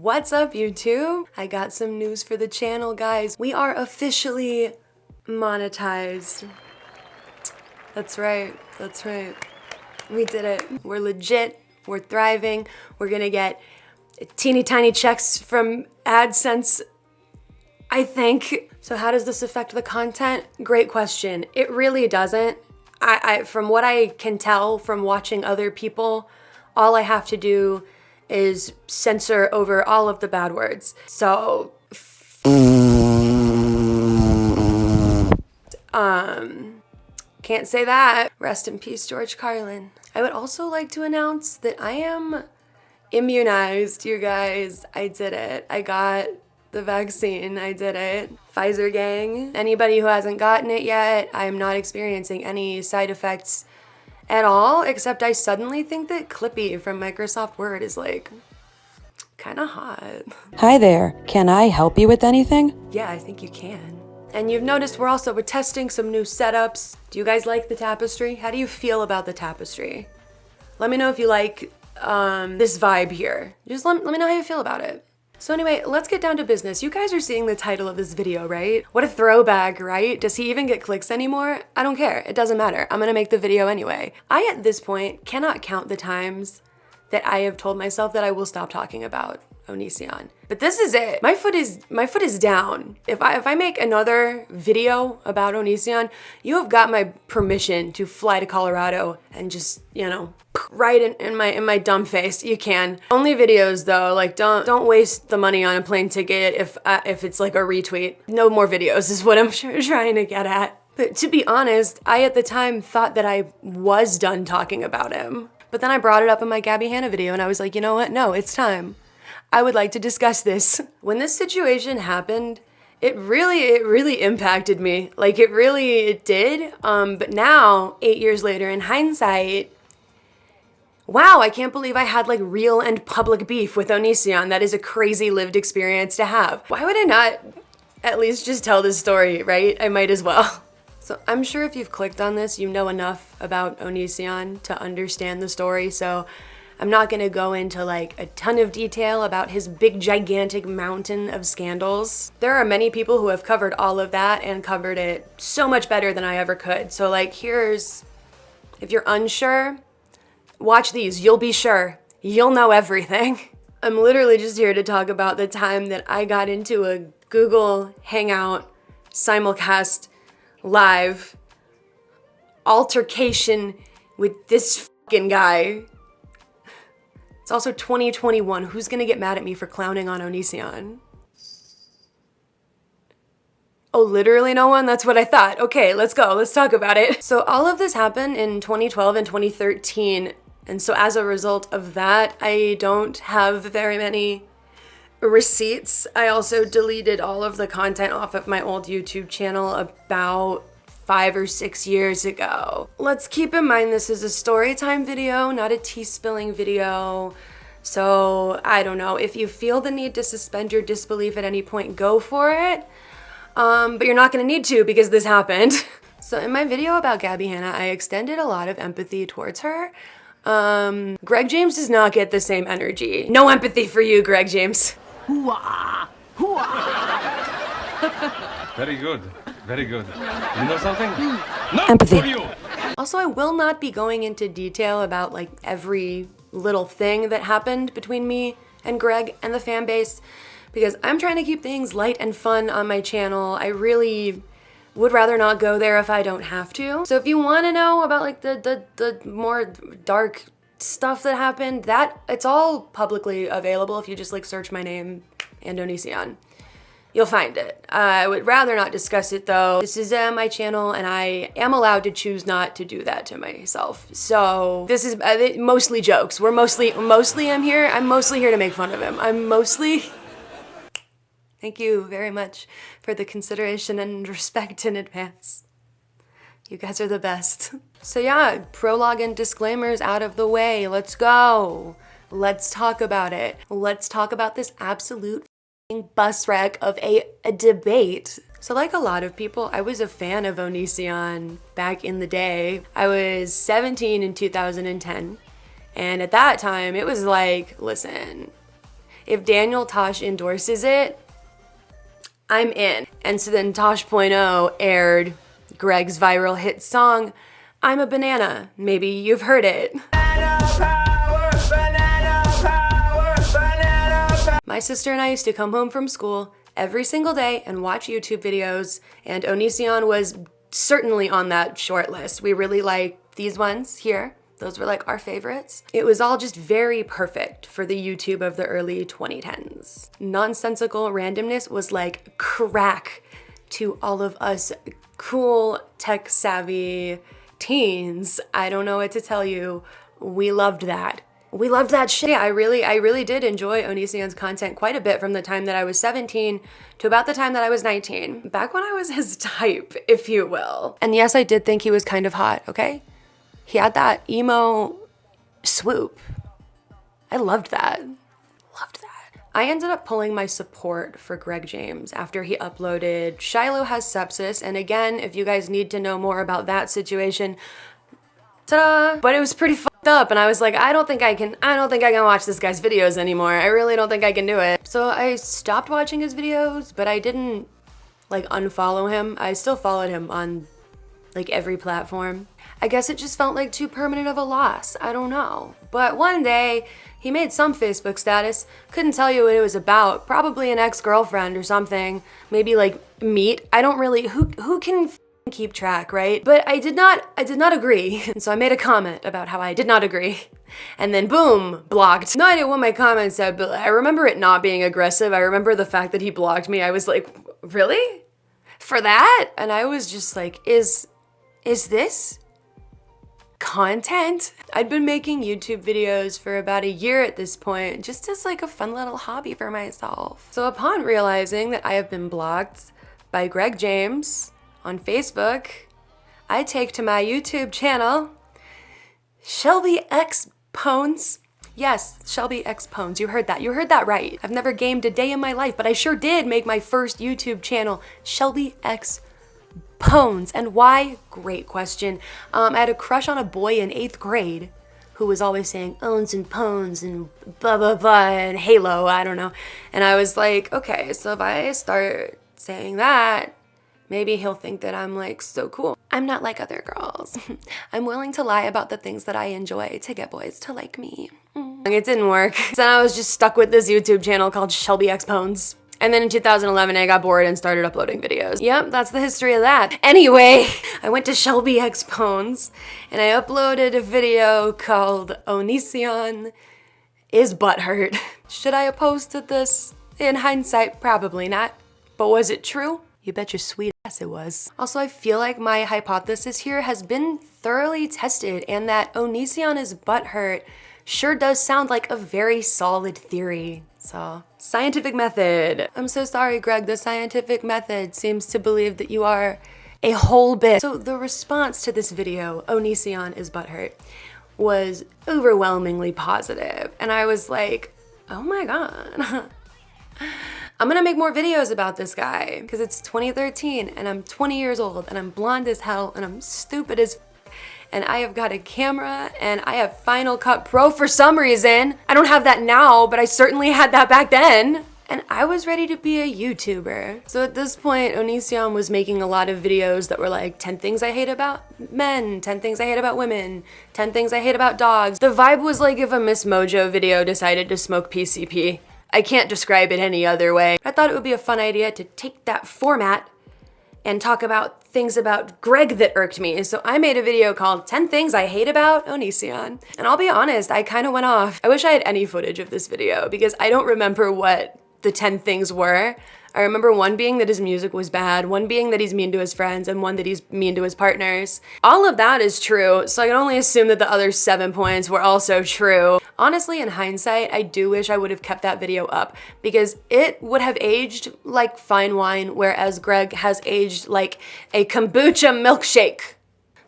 What's up, YouTube? I got some news for the channel, guys. We are officially monetized. That's right. We did it. We're legit. We're thriving. We're gonna get teeny tiny checks from AdSense, I think. So how does this affect the content? Great question. It really doesn't. From what I can tell from watching other people, all I have to do is censor over all of the bad words. So, can't say that. Rest in peace, George Carlin. I would also like to announce that I am immunized, you guys. I did it. I got the vaccine. I did it. Pfizer gang. Anybody who hasn't gotten it yet, I'm not experiencing any side effects at all, except I suddenly think that Clippy from Microsoft Word is like kind of hot. Hi there. Can I help you with anything? Yeah, I think you can. And you've noticed we're testing some new setups. Do you guys like the tapestry? How do you feel about the tapestry? Let me know if you like this vibe here. Just let me know how you feel about it. So anyway, let's get down to business. You guys are seeing the title of this video, right? What a throwback, right? Does he even get clicks anymore? I don't care. It doesn't matter. I'm gonna make the video anyway. I, at this point, cannot count the times that I have told myself that I will stop talking about ONISION. But this is it. My foot is down. If I make another video about ONISION, you have got my permission to fly to Colorado and just, you know, right in my dumb face. You can. Only videos though. Like don't waste the money on a plane ticket if it's like a retweet. No more videos is what I'm trying to get at. But to be honest, I at the time thought that I was done talking about him. But then I brought it up in my Gabby Hanna video and I was like, you know what? No, it's time. I would like to discuss this. When this situation happened, it really impacted me. Like it did. But now, 8 years later, in hindsight, wow, I can't believe I had like real and public beef with ONISION. That is a crazy lived experience to have. Why would I not at least just tell this story, right? I might as well. So I'm sure if you've clicked on this, you know enough about ONISION to understand the story. So I'm not gonna go into like a ton of detail about his big gigantic mountain of scandals. There are many people who have covered all of that and covered it so much better than I ever could. So like if you're unsure, watch these, you'll be sure. You'll know everything. I'm literally just here to talk about the time that I got into a Google Hangout simulcast live altercation with this fucking guy. It's also 2021. Who's gonna get mad at me for clowning on ONISION? Oh, literally no one? That's what I thought. Okay, let's go. Let's talk about it. So all of this happened in 2012 and 2013. And so as a result of that, I don't have very many receipts. I also deleted all of the content off of my old YouTube channel about 5 or 6 years ago. Let's keep in mind this is a story time video, not a tea spilling video. So I don't know, if you feel the need to suspend your disbelief at any point, go for it. But you're not gonna need to because this happened. So in my video about Gabby Hanna, I extended a lot of empathy towards her. Greg James does not get the same energy. No empathy for you, Greg James. Hooah! Hooah! Very good. Very good. You know something? Not Empathy. for you. Also, I will not be going into detail about like every little thing that happened between me and Greg and the fan base because I'm trying to keep things light and fun on my channel. I really would rather not go there if I don't have to. So if you want to know about like the more dark stuff that happened, it's all publicly available if you just like search my name and ONISION. You'll find it. I would rather not discuss it though. This is my channel and I am allowed to choose not to do that to myself. So this is mostly jokes. I'm mostly here to make fun of him. Thank you very much for the consideration and respect in advance. You guys are the best. So yeah, prologue and disclaimers out of the way. Let's go. Let's talk about it. Let's talk about this absolute bus wreck of a debate. So like a lot of people, I was a fan of ONISION back in the day. I was 17 in 2010. And at that time, it was like, listen, if Daniel Tosh endorses it, I'm in. And so then Tosh.0 aired Greg's viral hit song, I'm a Banana. Maybe you've heard it. My sister and I used to come home from school every single day and watch YouTube videos, and ONISION was certainly on that short list. We really liked these ones here. Those were like our favorites. It was all just very perfect for the YouTube of the early 2010s. Nonsensical randomness was like crack to all of us cool, tech-savvy teens. I don't know what to tell you. We loved that. We loved that shit. I really did enjoy ONISION's content quite a bit from the time that I was 17 to about the time that I was 19. Back when I was his type, if you will. And yes, I did think he was kind of hot, okay? He had that emo swoop. I loved that. Loved that. I ended up pulling my support for Greg James after he uploaded Shiloh Has Sepsis. And again, if you guys need to know more about that situation, ta-da! But it was pretty fucked up, and I was like, I don't think I can watch this guy's videos anymore. I really don't think I can do it. So I stopped watching his videos, but I didn't like unfollow him. I still followed him on like every platform. I guess it just felt like too permanent of a loss. I don't know. But one day, he made some Facebook status. Couldn't tell you what it was about. Probably an ex-girlfriend or something. Maybe like meat. I don't really, who can keep track, right? But I did not agree. And so I made a comment about how I did not agree. And then boom, blocked. No idea what my comment said, but I remember it not being aggressive. I remember the fact that he blocked me. I was like, really? For that? And I was just like, is this content? I'd been making YouTube videos for about a year at this point, just as like a fun little hobby for myself. So upon realizing that I have been blocked by Greg James on Facebook, I take to my YouTube channel, Shelby X Pones. Yes, Shelby X Pones. You heard that. You heard that right. I've never gamed a day in my life, but I sure did make my first YouTube channel, Shelby X Pones. And why? Great question. I had a crush on a boy in 8th grade who was always saying owns and pones and blah, blah, blah, and Halo, I don't know. And I was like, okay, so if I start saying that, maybe he'll think that I'm like so cool. I'm not like other girls. I'm willing to lie about the things that I enjoy to get boys to like me. It didn't work. So I was just stuck with this YouTube channel called Shelby X Pones. And then in 2011, I got bored and started uploading videos. Yep, that's the history of that. Anyway, I went to Shelby X Pones and I uploaded a video called ONISION is Butthurt. Should I have posted this? In hindsight, probably not. But was it true? You bet your sweet ass it was. Also, I feel like my hypothesis here has been thoroughly tested, and that ONISION is butthurt sure does sound like a very solid theory. So, scientific method. I'm so sorry, Greg. The scientific method seems to believe that you are a whole bit. So the response to this video, ONISION is butthurt, was overwhelmingly positive. And I was like, oh my God. I'm gonna make more videos about this guy because it's 2013 and I'm 20 years old and I'm blonde as hell and I'm stupid as and I have got a camera and I have Final Cut Pro for some reason. I don't have that now, but I certainly had that back then. And I was ready to be a YouTuber. So at this point, ONISION was making a lot of videos that were like 10 things I hate about men, 10 things I hate about women, 10 things I hate about dogs. The vibe was like if a Miss Mojo video decided to smoke PCP. I can't describe it any other way. I thought it would be a fun idea to take that format and talk about things about Greg that irked me. So I made a video called 10 Things I Hate About ONISION. And I'll be honest, I kind of went off. I wish I had any footage of this video because I don't remember what the 10 things were. I remember one being that his music was bad, one being that he's mean to his friends, and one that he's mean to his partners. All of that is true, so I can only assume that the other 7 points were also true. Honestly, in hindsight, I do wish I would have kept that video up because it would have aged like fine wine, whereas Greg has aged like a kombucha milkshake.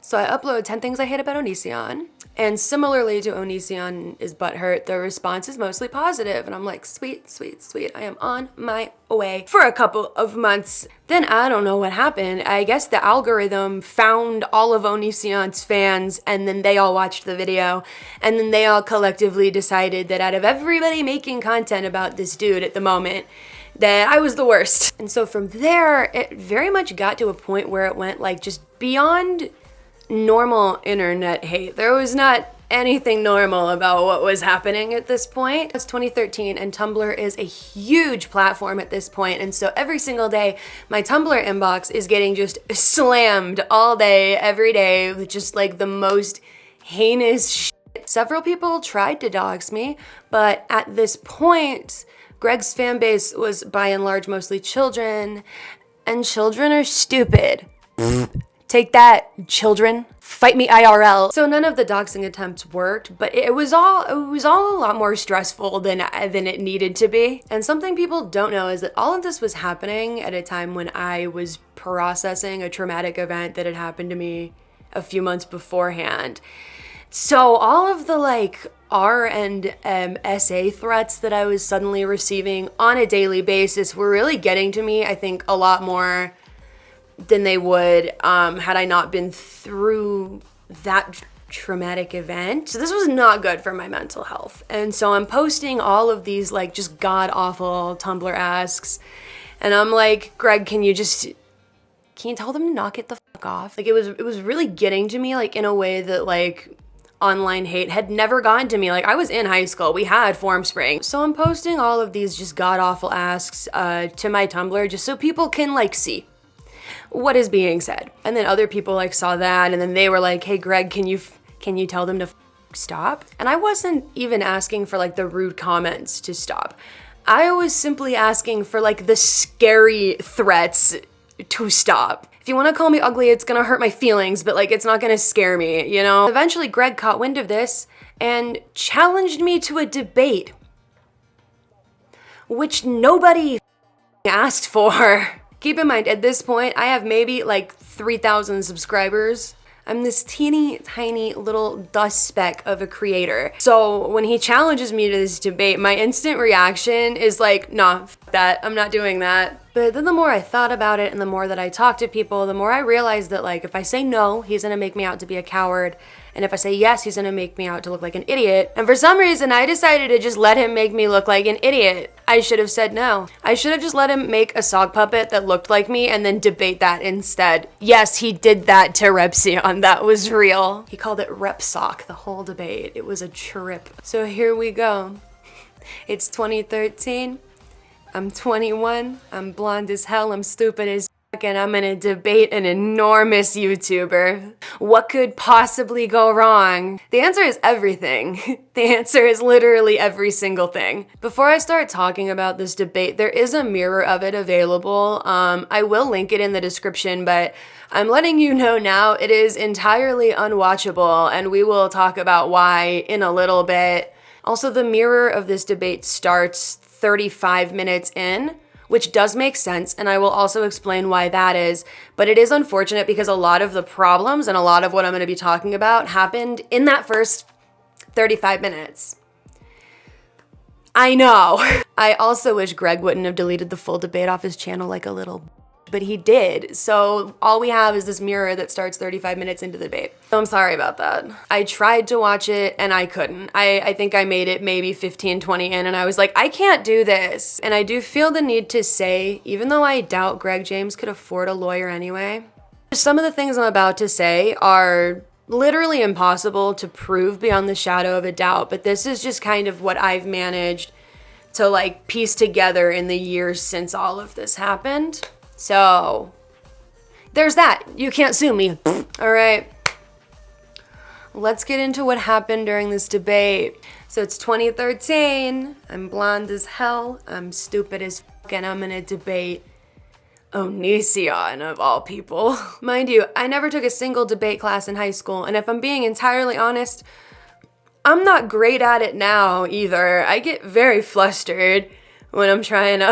So I upload 10 things I hate about ONISION. And similarly to ONISION is butthurt, the response is mostly positive. And I'm like, sweet, sweet, sweet. I am on my way for a couple of months. Then I don't know what happened. I guess the algorithm found all of ONISION's fans and then they all watched the video. And then they all collectively decided that out of everybody making content about this dude at the moment, that I was the worst. And so from there, it very much got to a point where it went like just beyond normal internet hate. There was not anything normal about what was happening at this point. It's 2013 and Tumblr is a huge platform at this point, and so every single day my Tumblr inbox is getting just slammed all day, every day, with just like the most heinous shit. Several people tried to dox me, but at this point Greg's fan base was by and large mostly children, and children are stupid. Take that, children. Fight me IRL. So none of the doxing attempts worked, but it was all a lot more stressful than it needed to be. And something people don't know is that all of this was happening at a time when I was processing a traumatic event that had happened to me a few months beforehand. So all of the like R and SA threats that I was suddenly receiving on a daily basis were really getting to me, I think, a lot more than they would had I not been through that traumatic event. So this was not good for my mental health. And so I'm posting all of these like just god-awful Tumblr asks. And I'm like, Greg, can you tell them to knock it the fuck off? Like it was really getting to me like in a way that like online hate had never gotten to me. Like I was in high school, we had Formspring. So I'm posting all of these just god-awful asks to my Tumblr just so people can like see what is being said. And then other people like saw that and then they were like, hey Greg, can you tell them to stop? And I wasn't even asking for like the rude comments to stop. I was simply asking for like the scary threats to stop. If you want to call me ugly, it's gonna hurt my feelings, but like it's not gonna scare me, you know? Eventually Greg caught wind of this and challenged me to a debate, which nobody asked for. Keep in mind, at this point, I have maybe like 3,000 subscribers. I'm this teeny tiny little dust speck of a creator. So when he challenges me to this debate, my instant reaction is like, nah, f that, I'm not doing that. But then the more I thought about it and the more that I talked to people, the more I realized that like, if I say no, he's gonna make me out to be a coward. And if I say yes, he's gonna make me out to look like an idiot. And for some reason, I decided to just let him make me look like an idiot. I should have said no. I should have just let him make a sock puppet that looked like me and then debate that instead. Yes, he did that to Repsion. That was real. He called it Rep Sock the whole debate. It was a trip. So here we go. It's 2013. I'm 21. I'm blonde as hell. I'm stupid as and I'm gonna debate an enormous YouTuber. What could possibly go wrong? The answer is everything. The answer is literally every single thing. Before I start talking about this debate, there is a mirror of it available. I will link it in the description, but I'm letting you know now it is entirely unwatchable, and we will talk about why in a little bit. Also, the mirror of this debate starts 35 minutes in, which does make sense, and I will also explain why that is, but it is unfortunate because a lot of the problems and a lot of what I'm going to be talking about happened in that first 35 minutes. I know. I also wish Greg wouldn't have deleted the full debate off his channel like a little, but he did. So all we have is this mirror that starts 35 minutes into the debate. So I'm sorry about that. I tried to watch it and I couldn't. I think I made it maybe 15, 20 in and I was like, I can't do this. And I do feel the need to say, even though I doubt Greg James could afford a lawyer anyway, some of the things I'm about to say are literally impossible to prove beyond the shadow of a doubt, but this is just kind of what I've managed to like piece together in the years since all of this happened. So there's that. You can't sue me. All right. Let's get into what happened during this debate. So it's 2013. I'm blonde as hell. I'm stupid as fuck, and I'm gonna debate ONISION of all people. Mind you, I never took a single debate class in high school, and if I'm being entirely honest, I'm not great at it now either. I get very flustered when I'm trying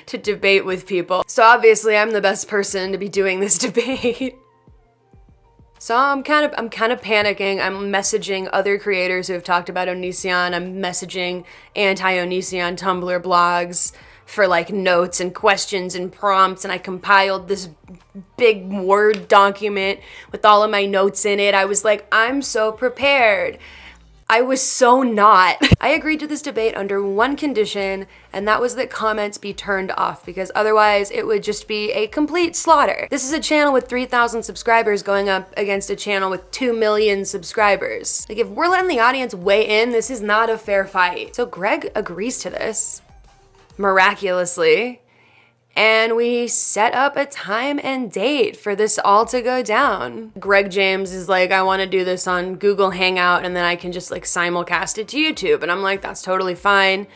to debate with people. So obviously I'm the best person to be doing this debate. So I'm kind of panicking. I'm messaging other creators who have talked about ONISION. I'm messaging anti-ONISION Tumblr blogs for like notes and questions and prompts, and I compiled this big Word document with all of my notes in it. I was like, I'm so prepared. I was so not. I agreed to this debate under one condition, and that was that comments be turned off, because otherwise it would just be a complete slaughter. This is a channel with 3,000 subscribers going up against a channel with 2 million subscribers. Like, if we're letting the audience weigh in, this is not a fair fight. So Greg agrees to this, miraculously, and we set up a time and date for this all to go down. Greg James is like, I want to do this on Google Hangout, and then I can just like simulcast it to YouTube. And I'm like, that's totally fine.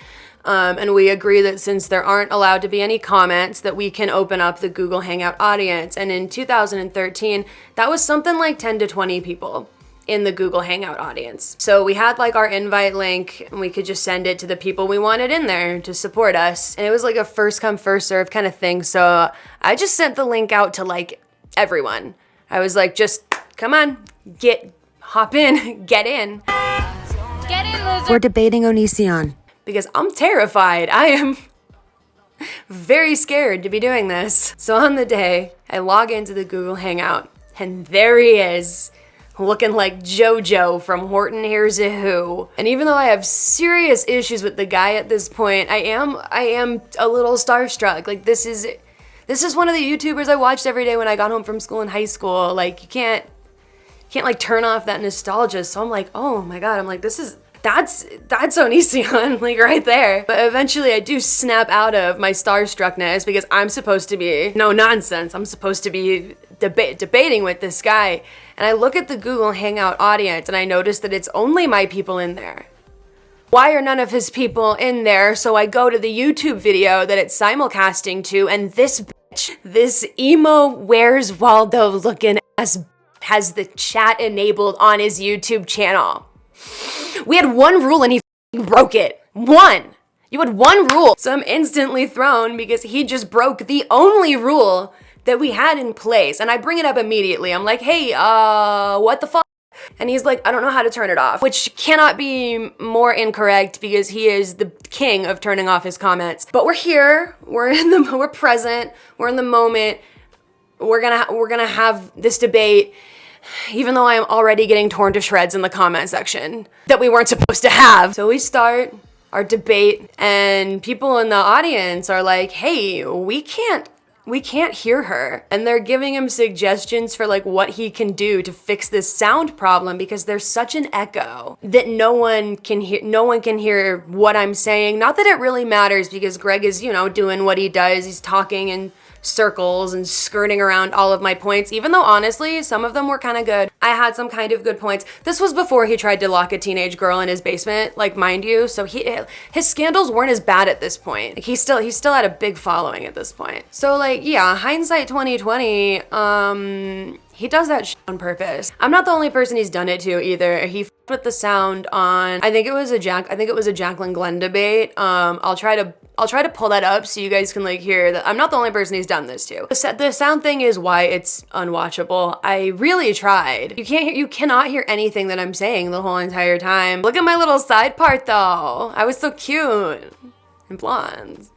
And we agree that since there aren't allowed to be any comments, that we can open up the Google Hangout audience. And in 2013, that was something like 10 to 20 people in the Google Hangout audience. So we had like our invite link, and we could just send it to the people we wanted in there to support us. And it was like a first come, first serve kind of thing. So I just sent the link out to like everyone. I was like, just come on, hop in, get in. Get in, loser. We're debating ONISION because I'm terrified. I am very scared to be doing this. So on the day, I log into the Google Hangout, and there he is, looking like JoJo from Horton Hears a Who. And even though I have serious issues with the guy at this point, I am a little starstruck. Like, this is one of the YouTubers I watched every day when I got home from school in high school. Like, you can't like turn off that nostalgia. So I'm like, oh my God, I'm like, that's ONISION, like right there. But eventually I do snap out of my starstruckness, because I'm supposed to be, no nonsense, I'm supposed to be debating with this guy. And I look at the Google Hangout audience, and I notice that it's only my people in there. Why are none of his people in there? So I go to the YouTube video that it's simulcasting to, and this bitch, this emo Where's Waldo looking ass, has the chat enabled on his YouTube channel. We had one rule and he broke it. One. You had one rule. So I'm instantly thrown because he just broke the only rule that we had in place. And I bring it up immediately. I'm like, hey, what the fuck? And he's like, I don't know how to turn it off, which cannot be more incorrect, because he is the king of turning off his comments. But we're here, we're present, we're in the moment. We're gonna have this debate, even though I am already getting torn to shreds in the comment section that we weren't supposed to have. So we start our debate, and people in the audience are like, hey, we can't hear her. And they're giving him suggestions for like what he can do to fix this sound problem, because there's such an echo that no one can hear what I'm saying. Not that it really matters, because Greg is, doing what he does. He's talking in circles and skirting around all of my points, even though honestly some of them were kind of good. I had some kind of good points. This was before he tried to lock a teenage girl in his basement, like, mind you, so his scandals weren't as bad at this point. Like, he still had a big following at this point. So like, yeah, hindsight 2020, he does that shit on purpose. I'm not the only person he's done it to either. He f***ed with the sound on, I think it was a Jacqueline Glenn debate. I'll try to pull that up so you guys can like hear that I'm not the only person he's done this to. The sound thing is why it's unwatchable. I really tried. You cannot hear anything that I'm saying the whole entire time. Look at my little side part though. I was so cute and blonde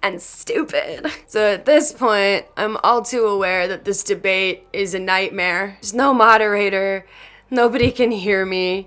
and stupid. So at this point, I'm all too aware that this debate is a nightmare. There's no moderator. Nobody can hear me.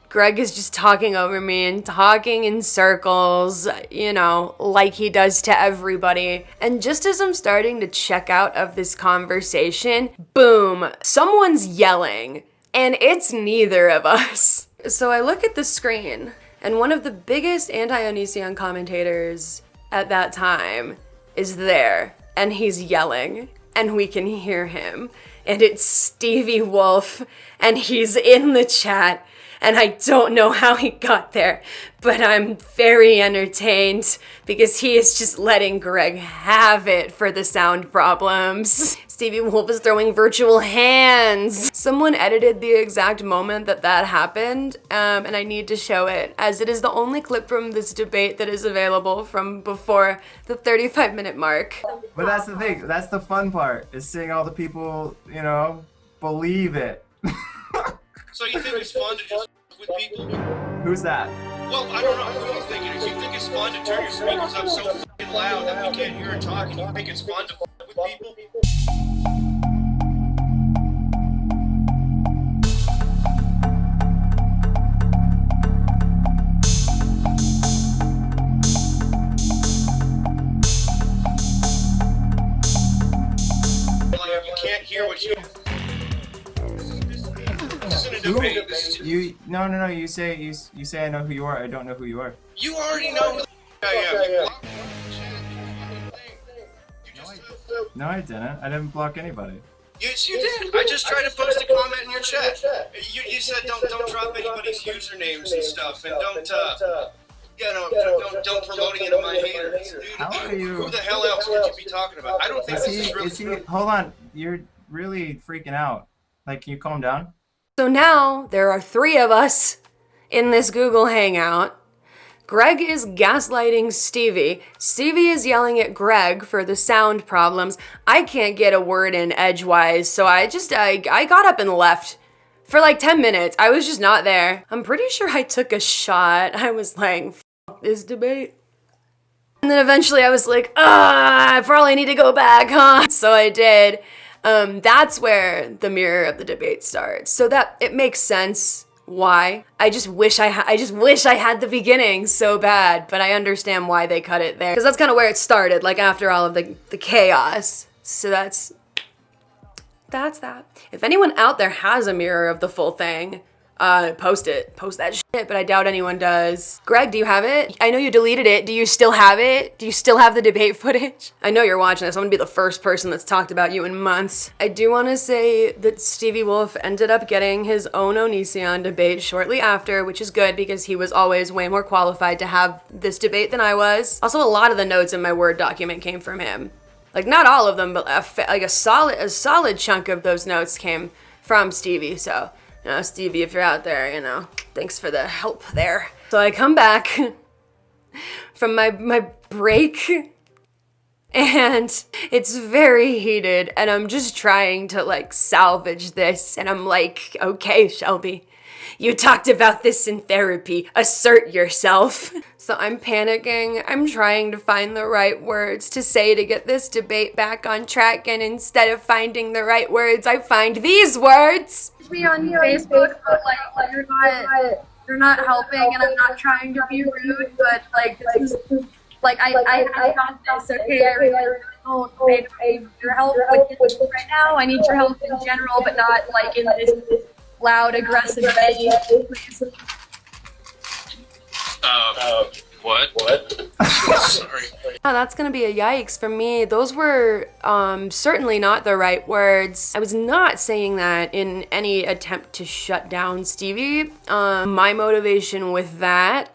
Greg is just talking over me and talking in circles, like he does to everybody. And just as I'm starting to check out of this conversation, boom, someone's yelling, and it's neither of us. So I look at the screen, and one of the biggest anti-ONISION commentators at that time is there, and he's yelling, and we can hear him. And it's Stevie Wolf, and he's in the chat. And I don't know how he got there, but I'm very entertained because he is just letting Greg have it for the sound problems. Stevie Wolf is throwing virtual hands. Someone edited the exact moment that happened, and I need to show it, as it is the only clip from this debate that is available from before the 35-minute mark. But that's the thing, that's the fun part, is seeing all the people, believe it. So you think it's fun to just with people? Who's that? Well, I don't know. Who do you think it is? You think it's fun to turn your speakers up so fucking loud that we can't hear her talking? You think it's fun to with people? Like, you can't hear what you... This isn't a debate. This is... No. You say I know who you are. I don't know who you are. You already know who the I am. No, I didn't. I didn't block anybody. Yes, you did. I just tried to post a comment in your chat. You said don't drop anybody's usernames and stuff, and don't promote any of my haters. Dude, How are you? Who the hell else would you be talking about? I don't think Is he? Hold on. You're really freaking out. Like, can you calm down? So now there are 3 of us in this Google Hangout. Greg is gaslighting Stevie. Stevie is yelling at Greg for the sound problems. I can't get a word in edgewise, so I got up and left. For like 10 minutes, I was just not there. I'm pretty sure I took a shot. I was like, fuck this debate. And then eventually I was like, I probably need to go back, huh? So I did. That's where the mirror of the debate starts. So that it makes sense why. I just wish I had the beginning so bad, but I understand why they cut it there. Because that's kind of where it started, like after all of the chaos. So that's that. If anyone out there has a mirror of the full thing, post that shit, but I doubt anyone does. Greg, do you have it? I know you deleted it. Do you still have it? Do you still have the debate footage? I know you're watching this. I'm gonna be the first person that's talked about you in months. I do want to say that Stevie Wolf ended up getting his own ONISION debate shortly after, which is good because he was always way more qualified to have this debate than I was. Also, a lot of the notes in my Word document came from him. Like, not all of them, but a solid chunk of those notes came from Stevie, so... Stevie, if you're out there, thanks for the help there. So I come back from my break, and it's very heated, and I'm just trying to, salvage this, and I'm like, okay, Shelby, you talked about this in therapy. Assert yourself. So I'm panicking. I'm trying to find the right words to say to get this debate back on track, and instead of finding the right words, I find these words. Me on Facebook, but you're not helping, and I'm not trying to be rude, but this is I got this, okay? I really don't need your help with this right now. I need your help in general, but not in this loud, aggressive way, please. What? Sorry. Oh, that's gonna be a yikes for me. Those were certainly not the right words. I was not saying that in any attempt to shut down Stevie. My motivation with that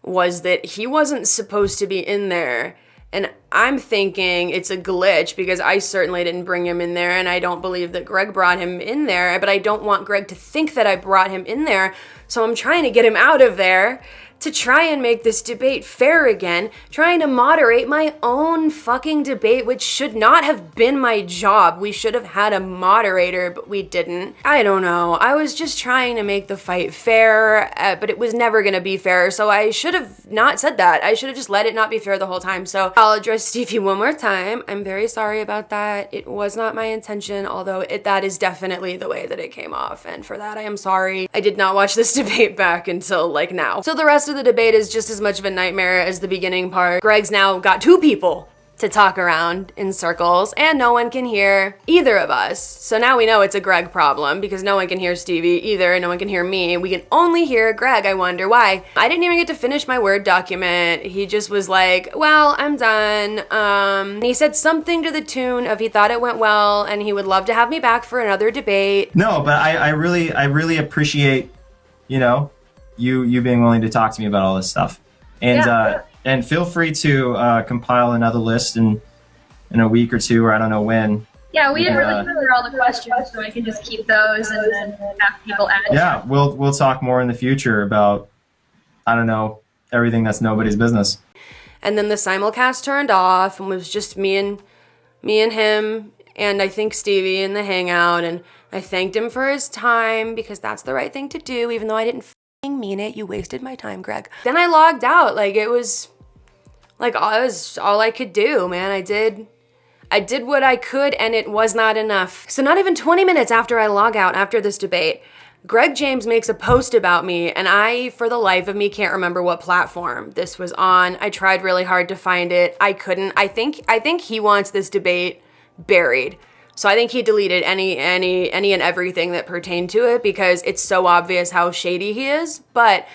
was that he wasn't supposed to be in there. And I'm thinking it's a glitch because I certainly didn't bring him in there, and I don't believe that Greg brought him in there, but I don't want Greg to think that I brought him in there, so I'm trying to get him out of there to try and make this debate fair again, trying to moderate my own fucking debate, which should not have been my job. We should have had a moderator, but we didn't. I don't know. I was just trying to make the fight fair, but it was never gonna be fair, so I should have not said that. I should have just let it not be fair the whole time. So I'll address Stevie one more time. I'm very sorry about that. It was not my intention, although that is definitely the way that it came off, and for that I am sorry. I did not watch this debate back until now. So the rest of the debate is just as much of a nightmare as the beginning part. Greg's now got 2 people to talk around in circles, and no one can hear either of us. So now we know it's a Greg problem because no one can hear Stevie either, and no one can hear me. We can only hear Greg. I wonder why. I didn't even get to finish my Word document. He just was like, well, I'm done. He said something to the tune of he thought it went well and he would love to have me back for another debate. No, but I really appreciate, you being willing to talk to me about all this stuff. And and feel free to compile another list in a week or 2, or I don't know when. Yeah, we didn't really cover all the questions, so I can just keep those and then have people add. Yeah, we'll talk more in the future about, I don't know, everything that's nobody's business. And then the simulcast turned off and was just me and him and I think Stevie in the hangout, and I thanked him for his time because that's the right thing to do, even though I didn't f***ing mean it. You wasted my time, Greg. Then I logged out. Like, it was all I could do, man. I did what I could, and it was not enough. So not even 20 minutes after I log out after this debate, Greg James makes a post about me, and I, for the life of me, can't remember what platform this was on. I tried really hard to find it. I couldn't. I think he wants this debate buried. So I think he deleted any and everything that pertained to it because it's so obvious how shady he is. But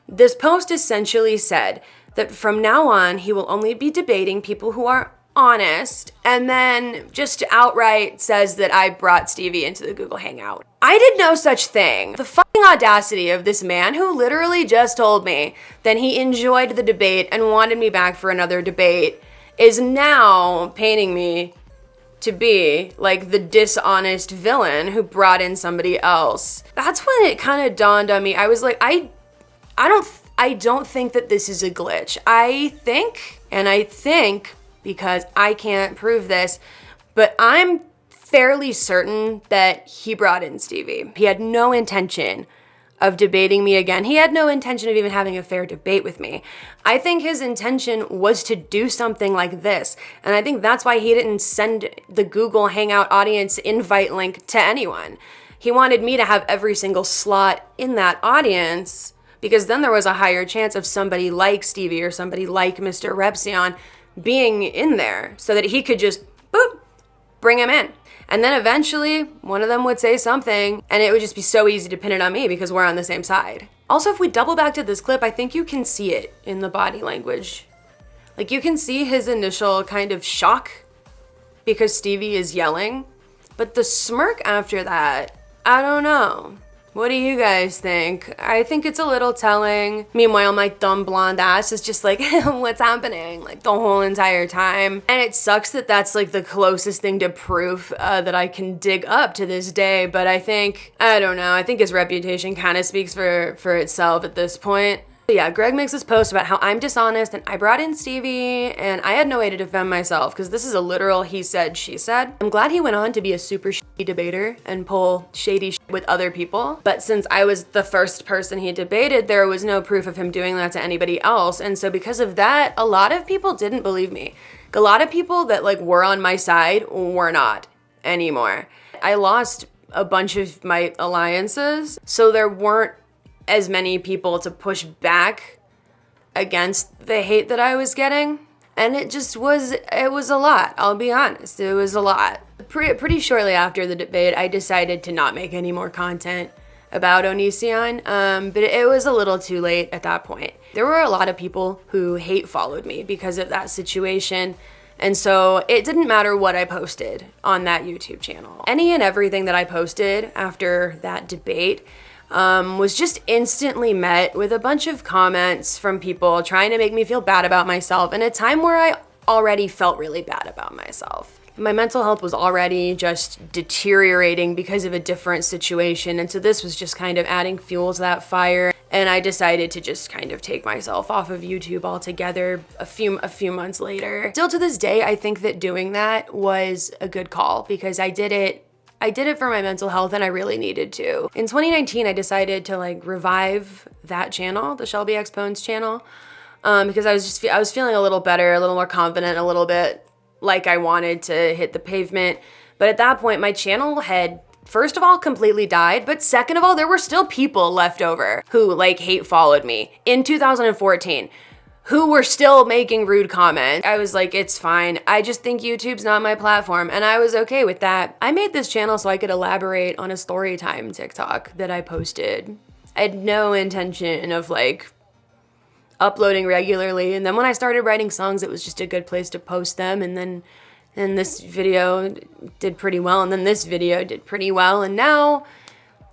this post essentially said that from now on, he will only be debating people who are honest, and then just outright says that I brought Stevie into the Google Hangout. I did no such thing. The fucking audacity of this man who literally just told me that he enjoyed the debate and wanted me back for another debate is now painting me to be like the dishonest villain who brought in somebody else. That's when it kind of dawned on me. I was like, I don't think that this is a glitch. I think because I can't prove this, but I'm fairly certain that he brought in Stevie. He had no intention of debating me again. He had no intention of even having a fair debate with me. I think his intention was to do something like this. And I think that's why he didn't send the Google Hangout audience invite link to anyone. He wanted me to have every single slot in that audience because then there was a higher chance of somebody like Stevie or somebody like Mr. Repsion being in there so that he could just, boop, bring him in. And then eventually, one of them would say something, and it would just be so easy to pin it on me because we're on the same side. Also, if we double back to this clip, I think you can see it in the body language. Like, you can see his initial kind of shock because Stevie is yelling, but the smirk after that, I don't know. What do you guys think? I think it's a little telling. Meanwhile, my dumb blonde ass is just like, what's happening? Like the whole entire time. And it sucks that that's like the closest thing to proof that I can dig up to this day. But I don't know. I think his reputation kind of speaks for itself at this point. But yeah, Greg makes this post about how I'm dishonest and I brought in Stevie and I had no way to defend myself because this is a literal he said, she said. I'm glad he went on to be a super shady debater and pull shady shit with other people. But since I was the first person he debated, there was no proof of him doing that to anybody else. And so because of that, a lot of people didn't believe me. A lot of people that like were on my side were not anymore. I lost a bunch of my alliances, so there weren't as many people to push back against the hate that I was getting. And it was a lot, I'll be honest, it was a lot. Pretty shortly after the debate, I decided to not make any more content about ONISION, but it was a little too late at that point. There were a lot of people who hate followed me because of that situation, and so it didn't matter what I posted on that YouTube channel. Any and everything that I posted after that debate was just instantly met with a bunch of comments from people trying to make me feel bad about myself in a time where I already felt really bad about myself. My mental health was already just deteriorating because of a different situation, and so this was just kind of adding fuel to that fire, and I decided to just kind of take myself off of YouTube altogether a few months later. Still to this day, I think that doing that was a good call because I did it for my mental health and I really needed to. In 2019, I decided to like revive that channel, the Shelby X Bones channel, because I was feeling a little better, a little more confident, a little bit like I wanted to hit the pavement. But at that point, my channel had, first of all, completely died, but second of all, there were still people left over who like hate followed me in 2014. Who were still making rude comments. I was like, it's fine. I just think YouTube's not my platform, and I was okay with that. I made this channel so I could elaborate on a Storytime TikTok that I posted. I had no intention of like uploading regularly, and then when I started writing songs, it was just a good place to post them, and then this video did pretty well, and then this video did pretty well, and now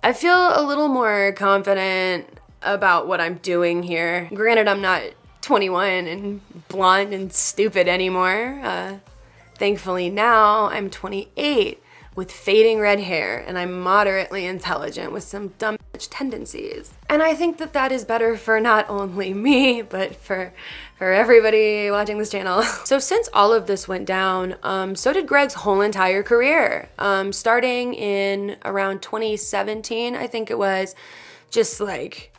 I feel a little more confident about what I'm doing here. Granted, I'm not 21 and blonde and stupid anymore. Thankfully now I'm 28 with fading red hair, and I'm moderately intelligent with some dumb bitch tendencies. And I think that that is better for not only me, but for everybody watching this channel. So since all of this went down, so did Greg's whole entire career. Starting in around 2017, I think it was, just like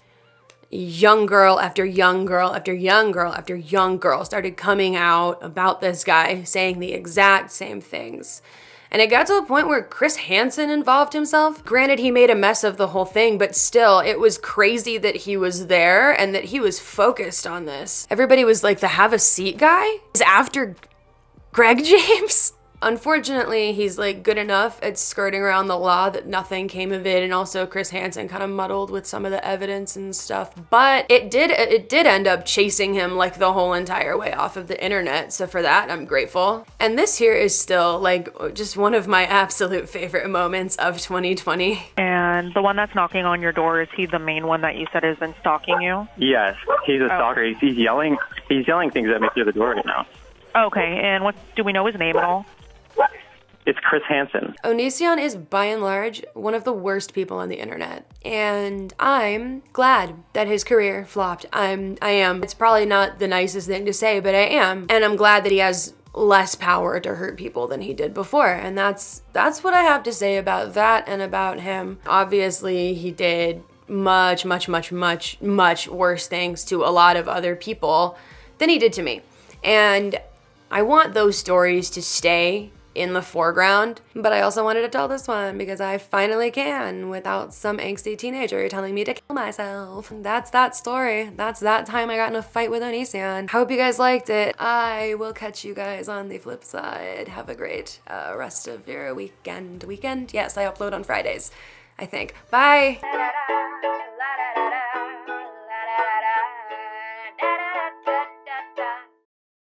young girl after young girl after young girl after young girl started coming out about this guy saying the exact same things. And it got to a point where Chris Hansen involved himself. Granted, he made a mess of the whole thing, but still, it was crazy that he was there and that he was focused on this. Everybody was like, the have a seat guy is after Greg James? Unfortunately, he's like good enough at skirting around the law that nothing came of it, and also Chris Hansen kind of muddled with some of the evidence and stuff, but it did end up chasing him like the whole entire way off of the internet, so for that I'm grateful. And this here is still like just one of my absolute favorite moments of 2020. And the one that's knocking on your door, is he the main one that you said has been stalking you? Yes, he's a stalker. He's yelling things at me through the door right now. Okay, and do we know his name at all? It's Chris Hansen. ONISION is by and large one of the worst people on the internet, and I'm glad that his career flopped. I am. It's probably not the nicest thing to say, but I am. And I'm glad that he has less power to hurt people than he did before, and that's what I have to say about that and about him. Obviously, he did much worse things to a lot of other people than he did to me. And I want those stories to stay in the foreground, but I also wanted to tell this one because I finally can without some angsty teenager telling me to kill myself. That's that story. That's that time I got in a fight with ONISION. Hope you guys liked it. I will catch you guys on the flip side. Have a great rest of your weekend. Yes, I upload on Fridays, I think. Bye!